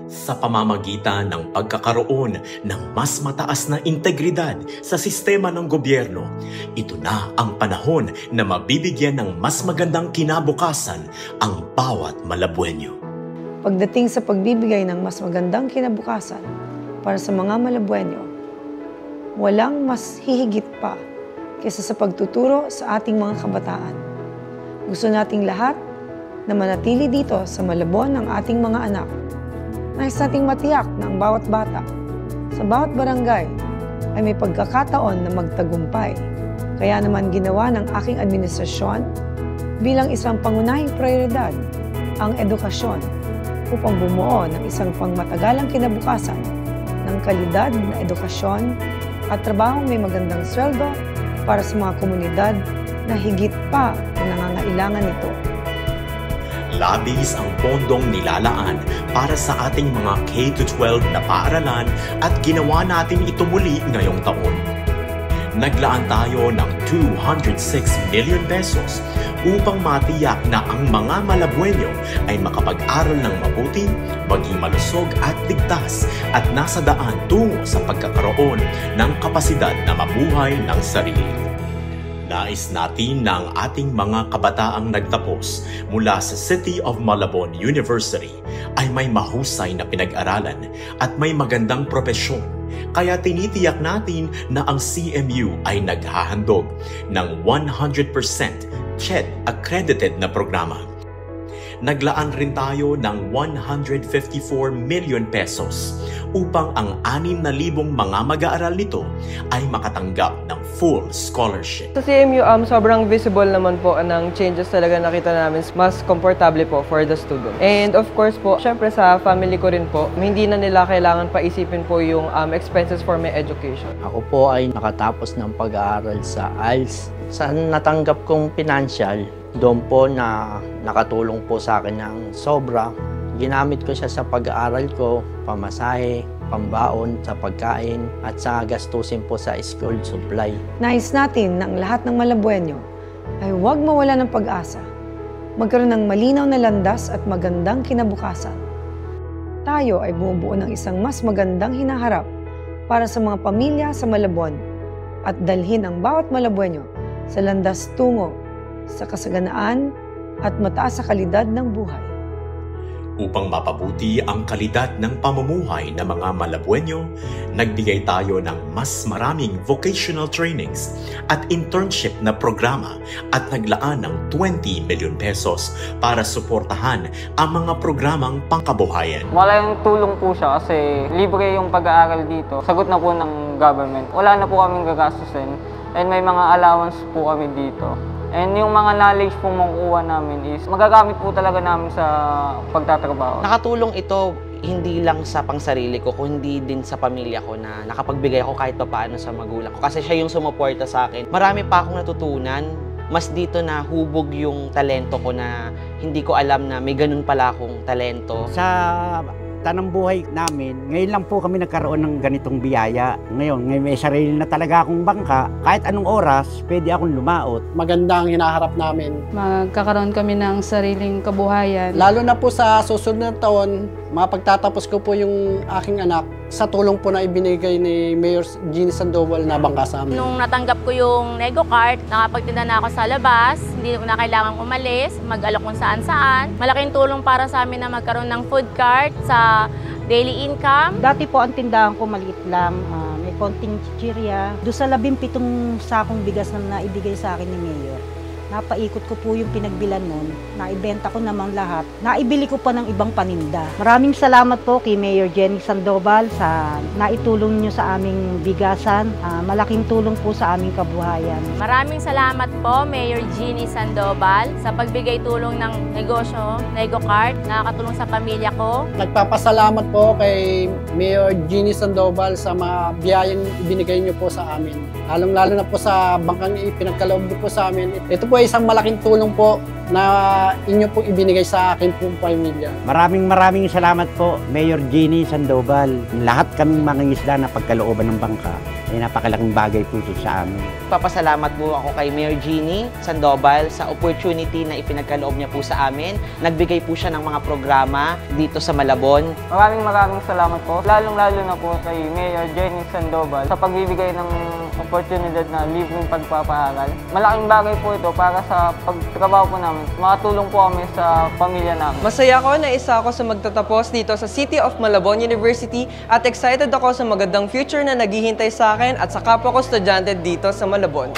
sa pamamagitan ng pagkakaroon ng mas mataas na integridad sa sistema ng gobyerno. Ito na ang panahon na mabibigyan ng mas magandang kinabukasan ang bawat Malabueño. Pagdating sa pagbibigay ng mas magandang kinabukasan para sa mga Malabueño, walang mas hihigit pa kaysa sa pagtuturo sa ating mga kabataan. Gusto nating lahat na manatili dito sa Malabon ng ating mga anak. Nais nating matiyak na ang bawat bata sa bawat barangay ay may pagkakataon na magtagumpay. Kaya naman ginawa ng aking administrasyon bilang isang pangunahing prioridad ang edukasyon upang bumuo ng isang pangmatagalang kinabukasan ng kalidad na edukasyon at trabahong may magandang sweldo para sa mga komunidad na higit pa na nangangailangan nito. Labis ang pondong nilalaan para sa ating mga K-12 na paaralan at ginawa natin ito muli ngayong taon. Naglaan tayo ng 206 million pesos upang matiyak na ang mga Malabueño ay makapag-aral ng mabuti, maging malusog at ligtas at nasa daan tungo sa pagkakaroon ng kapasidad na mabuhay ng sarili. Nais natin na ang ating mga kabataang nagtapos mula sa City of Malabon University ay may mahusay na pinag-aralan at may magandang propesyon. Kaya tinitiyak natin na ang CMU ay naghahandog ng 100% CHED accredited na programa. Naglaan rin tayo ng 154 million pesos upang ang 6,000 mga mag-aaral nito ay makatanggap ng full scholarship. Sa CMU, sobrang visible naman po ng changes talaga nakita namin. Mas komportable po for the student. And of course po, syempre sa family ko rin po, hindi na nila kailangan paisipin po yung expenses for my education. Ako po ay nakatapos ng pag-aaral sa IELTS. Sa natanggap kong financial, doon po na nakatulong po sa akin ng sobra. Ginamit ko siya sa pag-aaral ko, pamasahe, pambaon, sa pagkain, at sa gastusin po sa school supply. Nais natin na ang lahat ng Malabueño ay huwag mawala ng pag-asa, magkaroon ng malinaw na landas at magandang kinabukasan. Tayo ay bumubuo ng isang mas magandang hinaharap para sa mga pamilya sa Malabon at dalhin ang bawat Malabueño sa landas tungo sa kasaganaan at mataas sa kalidad ng buhay. Upang mapabuti ang kalidad ng pamumuhay ng mga Malabueño, nagbigay tayo ng mas maraming vocational trainings at internship na programa at naglaan ng 20 million pesos para suportahan ang mga programang pangkabuhayan. Malaking tulong po siya kasi libre yung pag-aaral dito. Sagot na po ng government. Wala na po kaming gagastusin and may mga allowance po kami dito. And yung mga knowledge po makukuha namin is magagamit po talaga namin sa pagtatrabaho. Nakatulong ito hindi lang sa pangsarili ko, kundi din sa pamilya ko na nakapagbigay ako kahit papaano sa magulang ko. Kasi siya yung sumuporta sa akin. Marami pa akong natutunan. Mas dito na hubog yung talento ko na hindi ko alam na may ganun pala akong talento. Sa tanang buhay namin, ngayon lang po kami nagkaroon ng ganitong biyaya. Ngayon may sarili na talaga akong bangka. Kahit anong oras, pwede akong lumaot. Maganda ang hinaharap namin. Magkakaroon kami ng sariling kabuhayan. Lalo na po sa susunod na taon, mapagtatapos ko po yung aking anak sa tulong po na ibinigay ni Mayor Jeannie Sandoval na bangka sa amin. Nung natanggap ko yung Nego Card, nakapagtinda na ako sa labas, hindi ko na kailangang umalis, mag-alok kung saan-saan. Malaking tulong para sa amin na magkaroon ng food cart sa daily income. Dati po ang tindahan ko maliit lang, may konting chichirya. Doon sa 17 sakong bigas na naibigay sa akin ni Mayor, napaikot ko po yung pinagbilan nun, naibenta ko namang lahat, naibili ko pa ng ibang paninda. Maraming salamat po kay Mayor Jeannie Sandoval sa naitulong niyo sa aming bigasan. Malaking tulong po sa aming kabuhayan. Maraming salamat po Mayor Jeannie Sandoval sa pagbigay tulong ng negosyo, Nego Card, nakakatulong sa pamilya ko. Nagpapasalamat po kay Mayor Jeannie Sandoval sa mga biyayang ibinigay niyo po sa amin. Lalong-lalo na po sa bangkang ipinagkaloob niyo po sa amin. Ito po ay isang malaking tulong po na inyo pong ibinigay sa akin pong pamilya. Maraming salamat po, Mayor Jeannie Sandoval. Lahat kaming mga isda na pagkalooban ng bangka, napakalaking bagay po ito sa amin. Papasalamat po ako kay Mayor Jeannie Sandoval sa opportunity na ipinagkaloob niya po sa amin. Nagbigay po siya ng mga programa dito sa Malabon. Maraming salamat po, lalong-lalo na po kay Mayor Jeannie Sandoval sa pagbibigay ng oportunidad na libreng pagpapaaral. Malaking bagay po ito para sa pagtrabaho po namin. Makatulong po kami sa pamilya namin. Masaya ako na isa ako sa magtatapos dito sa City of Malabon University at excited ako sa magandang future na naghihintay sa akin at sa kapwa ko estudyante dito sa Malabon.